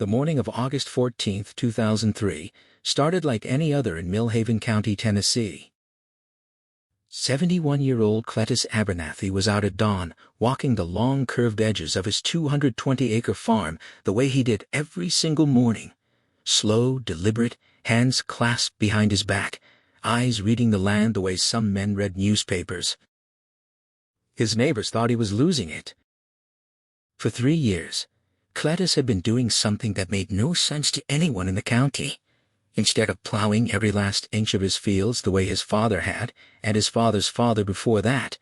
The morning of August 14, 2003, started like any other in Millhaven County, Tennessee. 71-year-old Cletis Abernathy was out at dawn, walking the long curved edges of his 220-acre farm the way he did every single morning. Slow, deliberate, hands clasped behind his back, eyes reading the land the way some men read newspapers. His neighbors thought he was losing it. For 3 years, Cletis had been doing something that made no sense to anyone in the county. Instead of plowing every last inch of his fields the way his father had, and his father's father before that,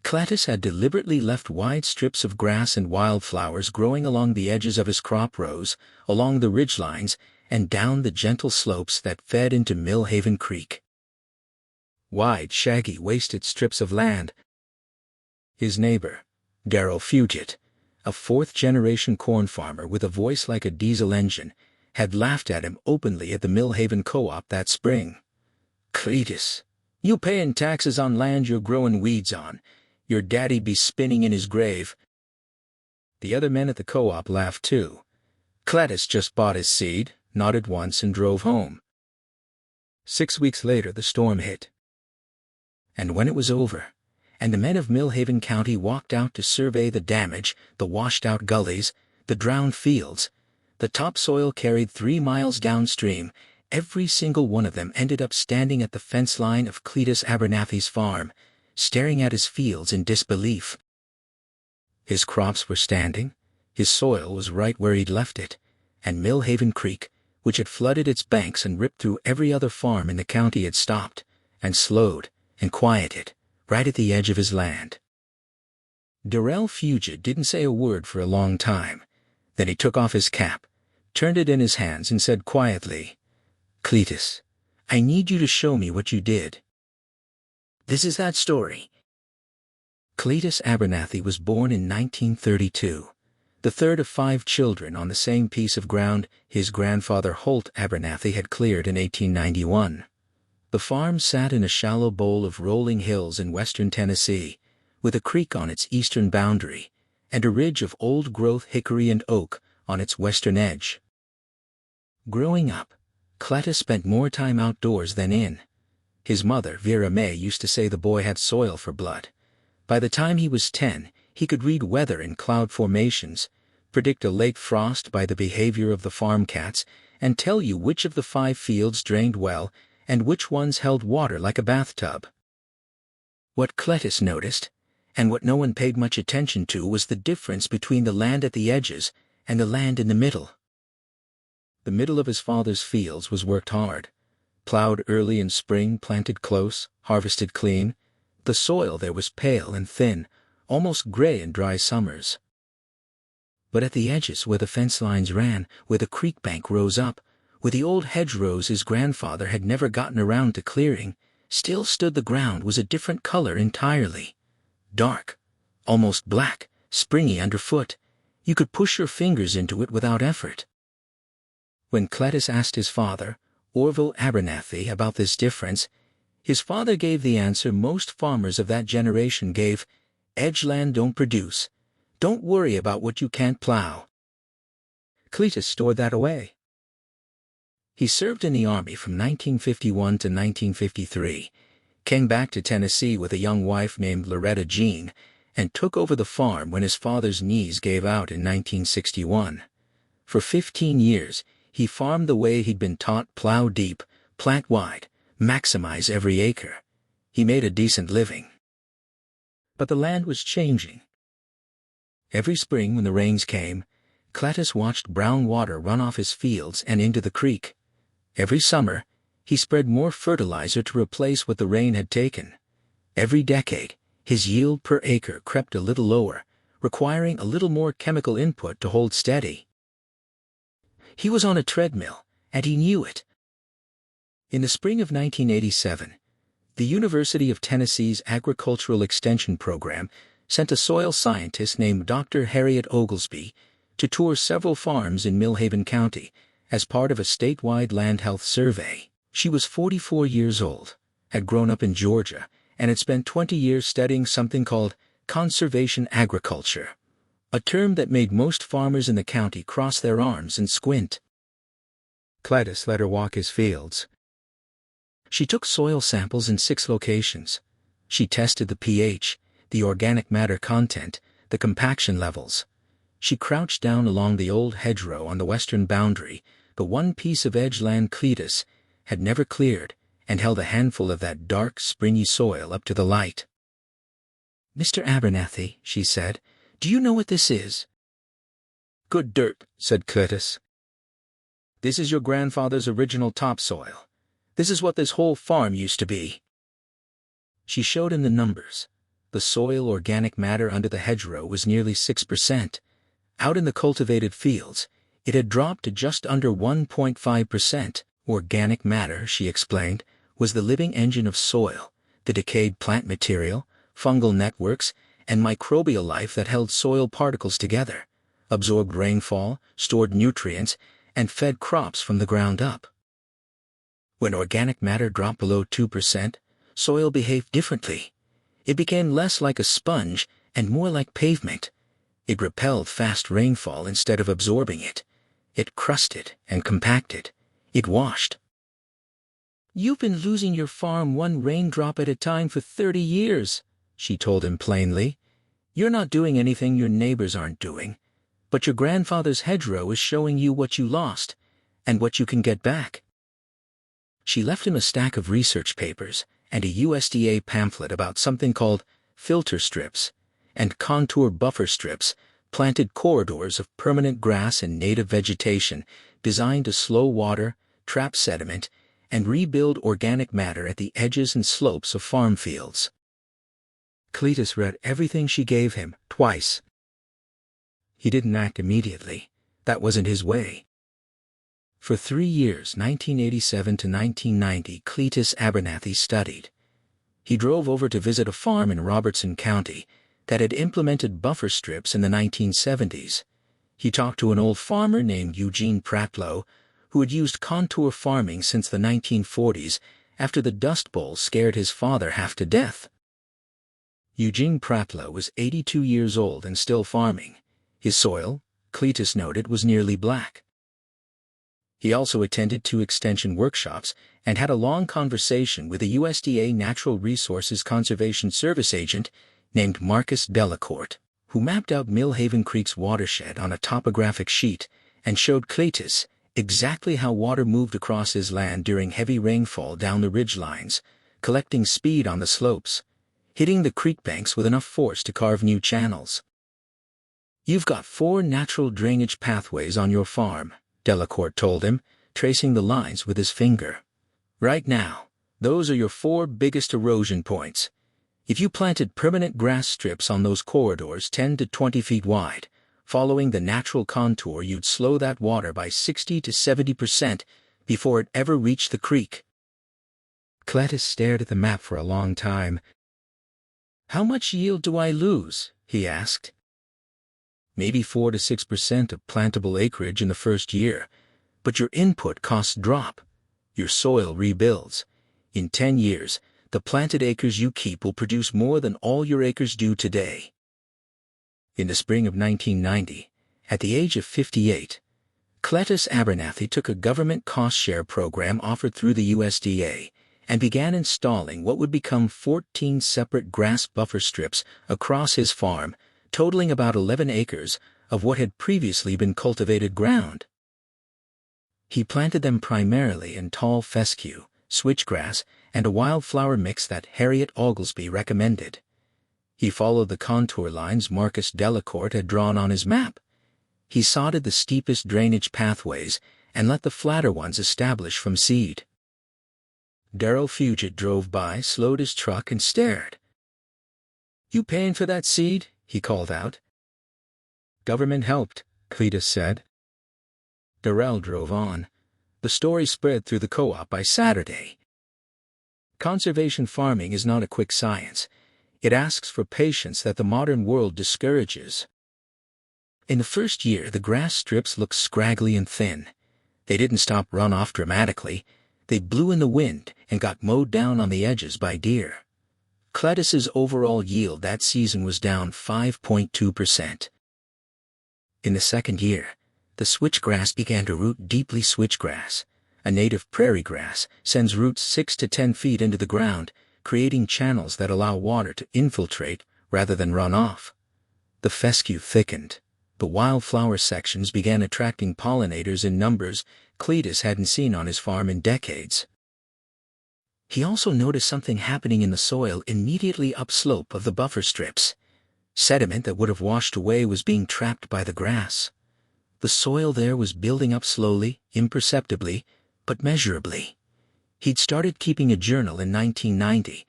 Cletis had deliberately left wide strips of grass and wildflowers growing along the edges of his crop rows, along the ridgelines, and down the gentle slopes that fed into Millhaven Creek. Wide, shaggy, wasted strips of land. His neighbor, Darrell Fugit, a fourth-generation corn farmer with a voice like a diesel engine, had laughed at him openly at the Millhaven Co-op that spring. "Cletis, you payin' taxes on land you're growing weeds on. Your daddy be spinning in his grave." The other men at the co-op laughed too. Cletis just bought his seed, nodded once, and drove home. 6 weeks later the storm hit. And when it was over, and the men of Millhaven County walked out to survey the damage, the washed-out gullies, the drowned fields, the topsoil carried 3 miles downstream, every single one of them ended up standing at the fence line of Cletis Abernathy's farm, staring at his fields in disbelief. His crops were standing, his soil was right where he'd left it, and Millhaven Creek, which had flooded its banks and ripped through every other farm in the county, had stopped, and slowed, and quieted, right at the edge of his land. Darrell Fugit didn't say a word for a long time. Then he took off his cap, turned it in his hands, and said quietly, "Cletis, I need you to show me what you did." This is that story. Cletis Abernathy was born in 1932, the third of 5 children on the same piece of ground his grandfather Holt Abernathy had cleared in 1891. The farm sat in a shallow bowl of rolling hills in western Tennessee, with a creek on its eastern boundary, and a ridge of old-growth hickory and oak on its western edge. Growing up, Cletis spent more time outdoors than in. His mother, Vera May, used to say the boy had soil for blood. By the time he was 10, he could read weather and cloud formations, predict a late frost by the behavior of the farm cats, and tell you which of the 5 fields drained well and which ones held water like a bathtub. What Cletis noticed, and what no one paid much attention to, was the difference between the land at the edges and the land in the middle. The middle of his father's fields was worked hard, plowed early in spring, planted close, harvested clean. The soil there was pale and thin, almost gray in dry summers. But at the edges, where the fence lines ran, where the creek bank rose up, where the old hedgerows his grandfather had never gotten around to clearing, still stood the ground was a different color entirely. Dark, almost black, springy underfoot. You could push your fingers into it without effort. When Cletis asked his father, Orville Abernathy, about this difference, his father gave the answer most farmers of that generation gave: "Edge land don't produce. Don't worry about what you can't plow." Cletis stored that away. He served in the Army from 1951 to 1953, came back to Tennessee with a young wife named Loretta Jean, and took over the farm when his father's knees gave out in 1961. For 15 years, he farmed the way he'd been taught: plow deep, plant wide, maximize every acre. He made a decent living. But the land was changing. Every spring when the rains came, Cletis watched brown water run off his fields and into the creek. Every summer, he spread more fertilizer to replace what the rain had taken. Every decade, his yield per acre crept a little lower, requiring a little more chemical input to hold steady. He was on a treadmill, and he knew it. In the spring of 1987, the University of Tennessee's Agricultural Extension Program sent a soil scientist named Dr. Harriet Oglesby to tour several farms in Millhaven County as part of a statewide land health survey. She was 44 years old, had grown up in Georgia, and had spent 20 years studying something called conservation agriculture, a term that made most farmers in the county cross their arms and squint. Cletis let her walk his fields. She took soil samples in 6 locations. She tested the pH, the organic matter content, the compaction levels. She crouched down along the old hedgerow on the western boundary, the one piece of edge land Cletis had never cleared, and held a handful of that dark, springy soil up to the light. "Mr. Abernathy," she said, "do you know what this is?" "Good dirt," said Cletis. "This is your grandfather's original topsoil. This is what this whole farm used to be." She showed him the numbers. The soil organic matter under the hedgerow was nearly 6%. Out in the cultivated fields, it had dropped to just under 1.5%. Organic matter, she explained, was the living engine of soil, the decayed plant material, fungal networks, and microbial life that held soil particles together, absorbed rainfall, stored nutrients, and fed crops from the ground up. When organic matter dropped below 2%, soil behaved differently. It became less like a sponge and more like pavement. It repelled fast rainfall instead of absorbing it. It crusted and compacted. It washed. "You've been losing your farm one raindrop at a time for 30 years, she told him plainly. "You're not doing anything your neighbors aren't doing, but your grandfather's hedgerow is showing you what you lost and what you can get back." She left him a stack of research papers and a USDA pamphlet about something called filter strips and contour buffer strips, planted corridors of permanent grass and native vegetation designed to slow water, trap sediment, and rebuild organic matter at the edges and slopes of farm fields. Cletis read everything she gave him, twice. He didn't act immediately. That wasn't his way. For 3 years, 1987 to 1990, Cletis Abernathy studied. He drove over to visit a farm in Robertson County that had implemented buffer strips in the 1970s. He talked to an old farmer named Eugene Pratlow, who had used contour farming since the 1940s after the Dust Bowl scared his father half to death. Eugene Pratlow was 82 years old and still farming. His soil, Cletis noted, was nearly black. He also attended 2 extension workshops and had a long conversation with a USDA Natural Resources Conservation Service agent named Marcus Delacourt, who mapped out Millhaven Creek's watershed on a topographic sheet and showed Cletis exactly how water moved across his land during heavy rainfall down the ridgelines, collecting speed on the slopes, hitting the creek banks with enough force to carve new channels. "You've got 4 natural drainage pathways on your farm," Delacourt told him, tracing the lines with his finger. "Right now, those are your 4 biggest erosion points. If you planted permanent grass strips on those corridors 10 to 20 feet wide, following the natural contour, you'd slow that water by 60 to 70% before it ever reached the creek." Cletis stared at the map for a long time. "How much yield do I lose?" he asked. "Maybe 4 to 6% of plantable acreage in the first year, but your input costs drop. Your soil rebuilds. In 10 years, the planted acres you keep will produce more than all your acres do today." In the spring of 1990, at the age of 58, Cletis Abernathy took a government cost-share program offered through the USDA and began installing what would become 14 separate grass buffer strips across his farm, totaling about 11 acres of what had previously been cultivated ground. He planted them primarily in tall fescue, switchgrass, and a wildflower mix that Harriet Oglesby recommended. He followed the contour lines Marcus Delacourt had drawn on his map. He sodded the steepest drainage pathways and let the flatter ones establish from seed. Darrell Fugit drove by, slowed his truck, and stared. "You paying for that seed?" he called out. "Government helped," Cletis said. Darrell drove on. The story spread through the co-op by Saturday. Conservation farming is not a quick science. It asks for patience that the modern world discourages. In the first year, the grass strips looked scraggly and thin. They didn't stop runoff dramatically. They blew in the wind and got mowed down on the edges by deer. Cletis's overall yield that season was down 5.2%. In the second year, the switchgrass began to root deeply. Switchgrass, a native prairie grass, sends roots 6 to 10 feet into the ground, creating channels that allow water to infiltrate rather than run off. The fescue thickened. The wildflower sections began attracting pollinators in numbers Cletis hadn't seen on his farm in decades. He also noticed something happening in the soil immediately upslope of the buffer strips. Sediment that would have washed away was being trapped by the grass. The soil there was building up slowly, imperceptibly, but measurably. He'd started keeping a journal in 1990,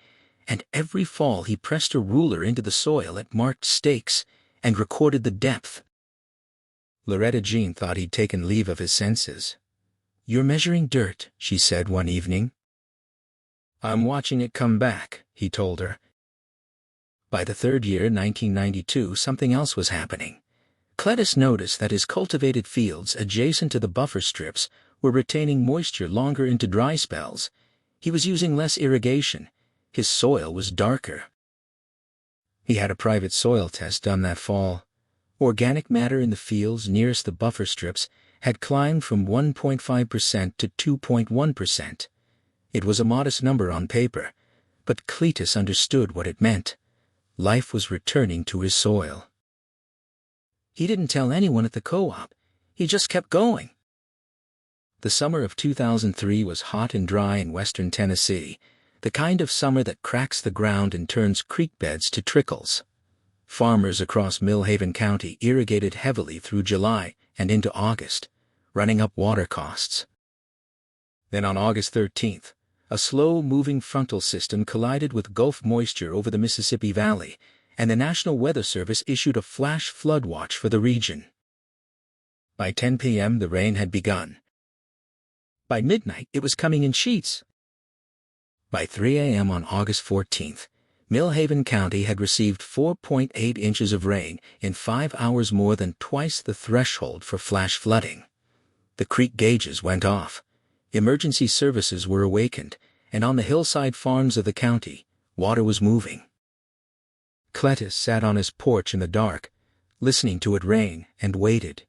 and every fall he pressed a ruler into the soil at marked stakes and recorded the depth. Loretta Jean thought he'd taken leave of his senses. "You're measuring dirt," she said one evening. "I'm watching it come back," he told her. By the third year, 1992, something else was happening. Cletis noticed that his cultivated fields adjacent to the buffer strips were retaining moisture longer into dry spells. He was using less irrigation. His soil was darker. He had a private soil test done that fall. Organic matter in the fields nearest the buffer strips had climbed from 1.5% to 2.1%. It was a modest number on paper, but Cletis understood what it meant. Life was returning to his soil. He didn't tell anyone at the co-op. He just kept going. The summer of 2003 was hot and dry in western Tennessee, the kind of summer that cracks the ground and turns creek beds to trickles. Farmers across Millhaven County irrigated heavily through July and into August, running up water costs. Then on August 13th, a slow-moving frontal system collided with Gulf moisture over the Mississippi Valley, and the National Weather Service issued a flash flood watch for the region. By 10 p.m. the rain had begun. By midnight it was coming in sheets. By 3 a.m. on August 14th, Millhaven County had received 4.8 inches of rain in 5 hours, more than twice the threshold for flash flooding. The creek gauges went off. Emergency services were awakened, and on the hillside farms of the county, water was moving. Cletis sat on his porch in the dark, listening to it rain, and waited.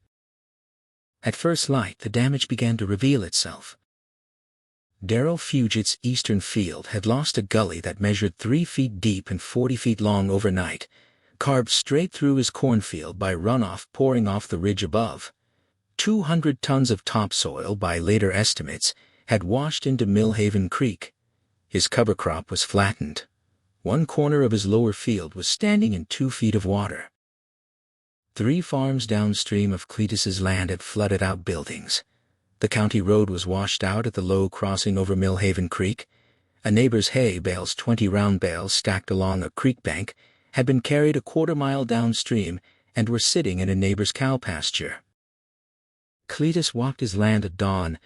At first light, the damage began to reveal itself. Darrell Fugit's eastern field had lost a gully that measured 3 feet deep and 40 feet long overnight, carved straight through his cornfield by runoff pouring off the ridge above. 200 tons of topsoil, by later estimates, had washed into Millhaven Creek. His cover crop was flattened. One corner of his lower field was standing in 2 feet of water. 3 farms downstream of Cletis's land had flooded out buildings. The county road was washed out at the low crossing over Millhaven Creek. A neighbor's hay bales, 20 round bales stacked along a creek bank, had been carried a quarter-mile downstream and were sitting in a neighbor's cow pasture. Cletis walked his land at dawn.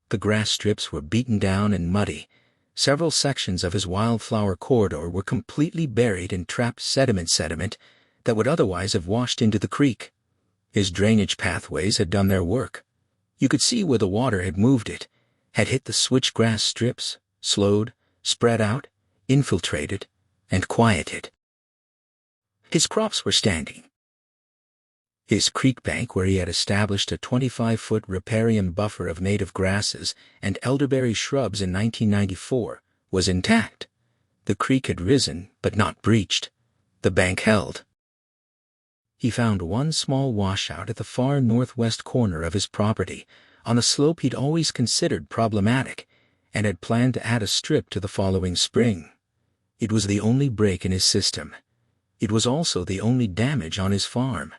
The grass strips were beaten down and muddy. Several sections of his wildflower corridor were completely buried in trapped sediment that would otherwise have washed into the creek. His drainage pathways had done their work. You could see where the water had moved it, had hit the switchgrass strips, slowed, spread out, infiltrated, and quieted. His crops were standing. His creek bank, where he had established a 25-foot riparian buffer of native grasses and elderberry shrubs in 1994, was intact. The creek had risen, but not breached. The bank held. He found one small washout at the far northwest corner of his property, on a slope he'd always considered problematic, and had planned to add a strip to the following spring. It was the only break in his system. It was also the only damage on his farm.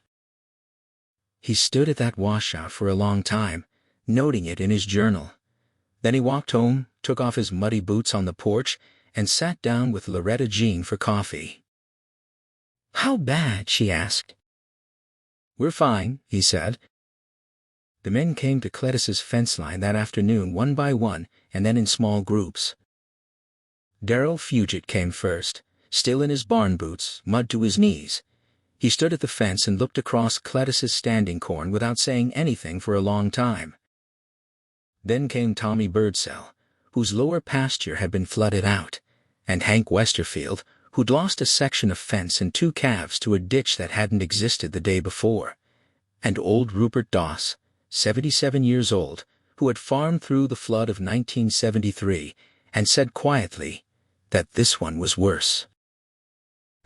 He stood at that washout for a long time, noting it in his journal. Then he walked home, took off his muddy boots on the porch, and sat down with Loretta Jean for coffee. "How bad?" she asked. "We're fine," he said. The men came to Cletis's fence line that afternoon, one by one, and then in small groups. Darrell Fugit came first, still in his barn boots, mud to his knees. He stood at the fence and looked across Cletis's standing corn without saying anything for a long time. Then came Tommy Birdsell, whose lower pasture had been flooded out, and Hank Westerfield, who'd lost a section of fence and 2 calves to a ditch that hadn't existed the day before. and old Rupert Doss, 77 years old, who had farmed through the flood of 1973, and said quietly that this one was worse.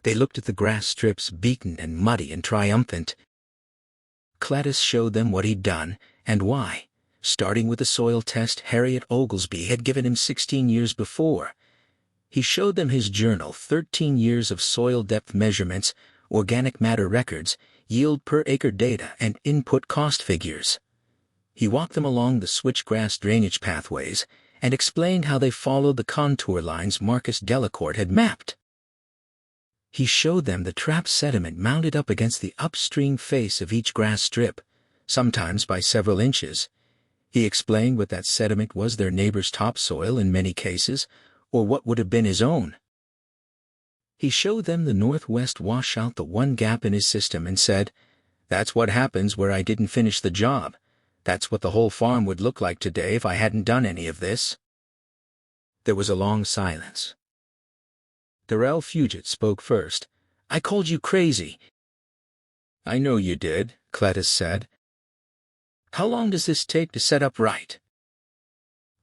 They looked at the grass strips, beaten and muddy and triumphant. Cletis showed them what he'd done and why, starting with the soil test Harriet Oglesby had given him 16 years before. He showed them his journal, 13 years of soil depth measurements, organic matter records, yield per acre data, and input cost figures. He walked them along the switchgrass drainage pathways and explained how they followed the contour lines Marcus Delacourt had mapped. He showed them the trapped sediment mounted up against the upstream face of each grass strip, sometimes by several inches. He explained what that sediment was, their neighbor's topsoil in many cases, or what would have been his own. He showed them the northwest washout, the one gap in his system, and said, "That's what happens where I didn't finish the job. That's what the whole farm would look like today if I hadn't done any of this." There was a long silence. Darrell Fugit spoke first. "I called you crazy." "I know you did," Cletis said. "How long does this take to set up right?"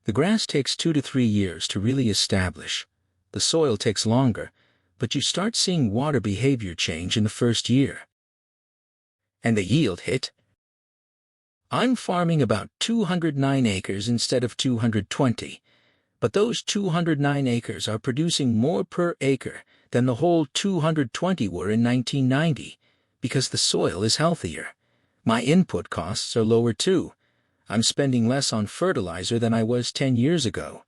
"The grass takes 2 to 3 years to really establish. The soil takes longer, but you start seeing water behavior change in the first year." "And the yield hit?" "I'm farming about 209 acres instead of 220, but those 209 acres are producing more per acre than the whole 220 were in 1990, because the soil is healthier. My input costs are lower too. I'm spending less on fertilizer than I was 10 years ago."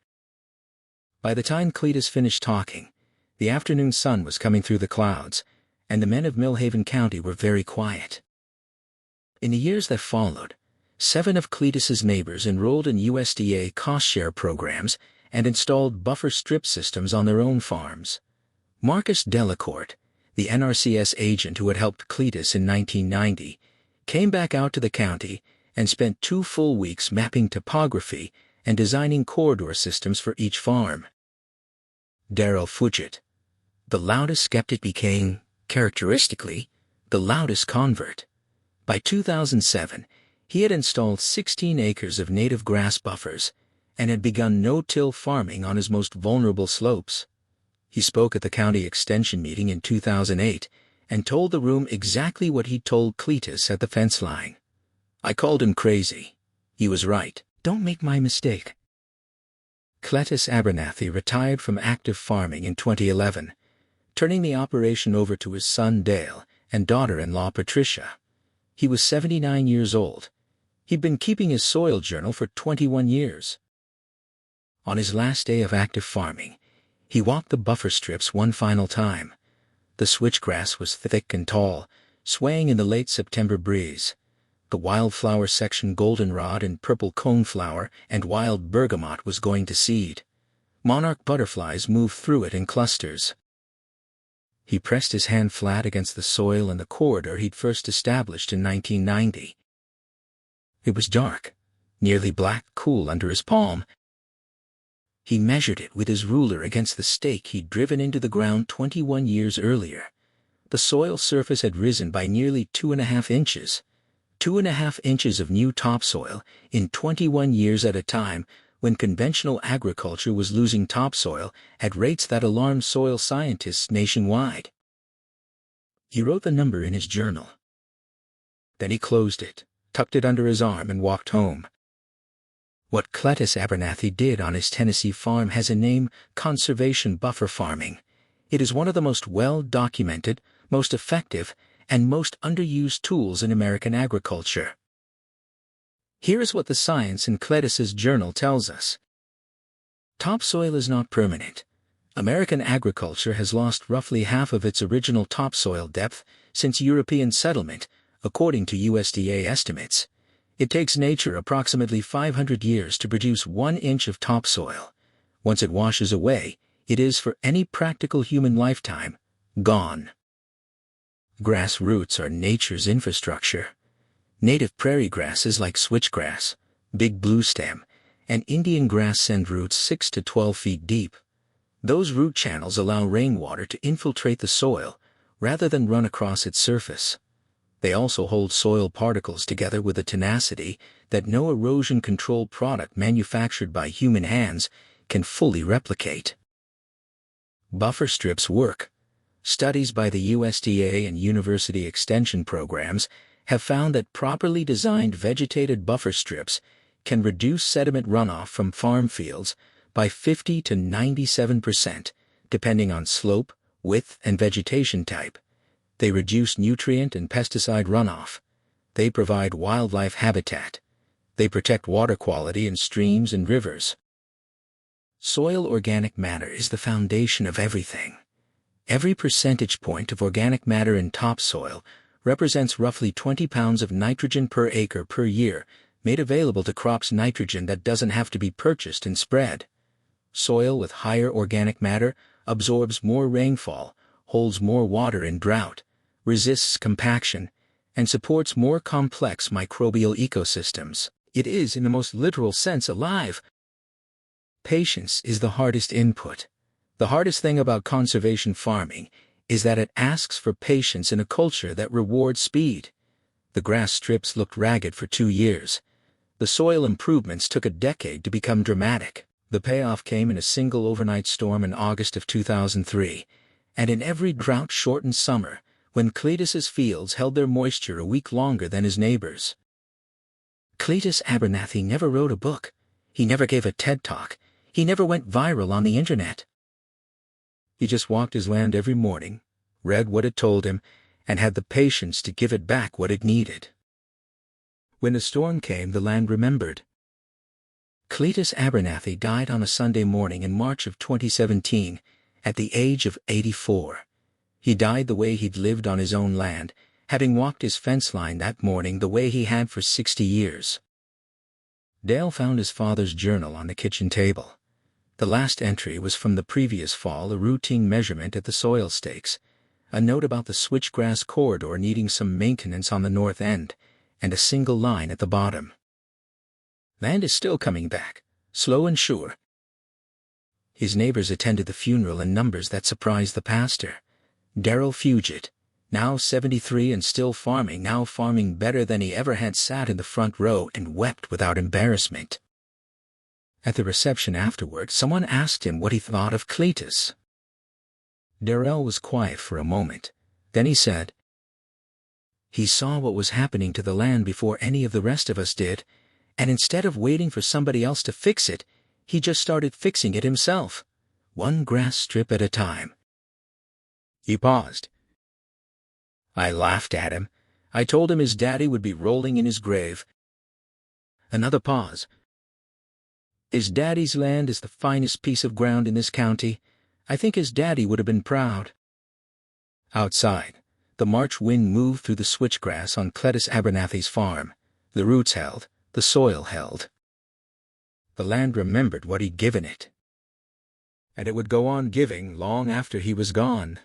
By the time Cletis finished talking, the afternoon sun was coming through the clouds, and the men of Millhaven County were very quiet. In the years that followed, 7 of Cletis's neighbors enrolled in USDA cost-share programs and installed buffer strip systems on their own farms. Marcus Delacourt, the NRCS agent who had helped Cletis in 1990, came back out to the county and spent 2 full weeks mapping topography and designing corridor systems for each farm. Darrell Fugit, the loudest skeptic, became, characteristically, the loudest convert. By 2007, he had installed 16 acres of native grass buffers and had begun no-till farming on his most vulnerable slopes. He spoke at the county extension meeting in 2008 and told the room exactly what he'd told Cletis at the fence line. "I called him crazy. He was right. Don't make my mistake." Cletis Abernathy retired from active farming in 2011, turning the operation over to his son Dale and daughter-in-law Patricia. He was 79 years old. He'd been keeping his soil journal for 21 years. On his last day of active farming, he walked the buffer strips one final time. The switchgrass was thick and tall, swaying in the late September breeze. The wildflower section, goldenrod and purple coneflower and wild bergamot, was going to seed. Monarch butterflies moved through it in clusters. He pressed his hand flat against the soil in the corridor he'd first established in 1990. It was dark, nearly black, cool under his palm. He measured it with his ruler against the stake he'd driven into the ground 21 years earlier. The soil surface had risen by nearly 2.5 inches. 2.5 inches of new topsoil in 21 years at a time, when conventional agriculture was losing topsoil at rates that alarmed soil scientists nationwide. He wrote the number in his journal. Then he closed it, tucked it under his arm, and walked home. What Cletis Abernathy did on his Tennessee farm has a name: conservation buffer farming. It is one of the most well-documented, most effective, and most underused tools in American agriculture. Here is what the science in Cletis's journal tells us. Topsoil is not permanent. American agriculture has lost roughly half of its original topsoil depth since European settlement, according to USDA estimates. It takes nature approximately 500 years to produce 1 inch of topsoil. Once it washes away, it is, for any practical human lifetime, gone. Grass roots are nature's infrastructure. Native prairie grasses like switchgrass, big bluestem, and Indian grass send roots 6 to 12 feet deep. Those root channels allow rainwater to infiltrate the soil rather than run across its surface. They also hold soil particles together with a tenacity that no erosion control product manufactured by human hands can fully replicate. Buffer strips work. Studies by the USDA and university extension programs have found that properly designed vegetated buffer strips can reduce sediment runoff from farm fields by 50 to 97%, depending on slope, width, and vegetation type. They reduce nutrient and pesticide runoff. They provide wildlife habitat. They protect water quality in streams and rivers. Soil organic matter is the foundation of everything. Every percentage point of organic matter in topsoil represents roughly 20 pounds of nitrogen per acre per year, made available to crops nitrogen that doesn't have to be purchased and spread. Soil with higher organic matter absorbs more rainfall, holds more water in drought, resists compaction, and supports more complex microbial ecosystems. It is, in the most literal sense, alive. Patience is the hardest input. The hardest thing about conservation farming is that it asks for patience in a culture that rewards speed. The grass strips looked ragged for 2 years. The soil improvements took a decade to become dramatic. The payoff came in a single overnight storm in August of 2003, and in every drought-shortened summer, when Cletis's fields held their moisture a week longer than his neighbors. Cletis Abernathy never wrote a book. He never gave a TED Talk. He never went viral on the internet. He just walked his land every morning, read what it told him, and had the patience to give it back what it needed. When the storm came, the land remembered. Cletis Abernathy died on a Sunday morning in March of 2017, at the age of 84. He died the way he'd lived on his own land, having walked his fence line that morning the way he had for 60 years. Dale found his father's journal on the kitchen table. The last entry was from the previous fall, a routine measurement at the soil stakes, a note about the switchgrass corridor needing some maintenance on the north end, and a single line at the bottom. Land is still coming back, slow and sure. His neighbors attended the funeral in numbers that surprised the pastor. Darrell Fugit, now 73 and still farming, now farming better than he ever had, sat in the front row and wept without embarrassment. At the reception afterward, someone asked him what he thought of Cletis. Darrell was quiet for a moment. Then he said, "He saw what was happening to the land before any of the rest of us did, and instead of waiting for somebody else to fix it, he just started fixing it himself, one grass strip at a time." He paused. I laughed at him. I told him his daddy would be rolling in his grave. Another pause. His daddy's land is the finest piece of ground in this county. I think his daddy would have been proud. Outside, the March wind moved through the switchgrass on Cletis Abernathy's farm. The roots held, the soil held. The land remembered what he'd given it. And it would go on giving long after he was gone.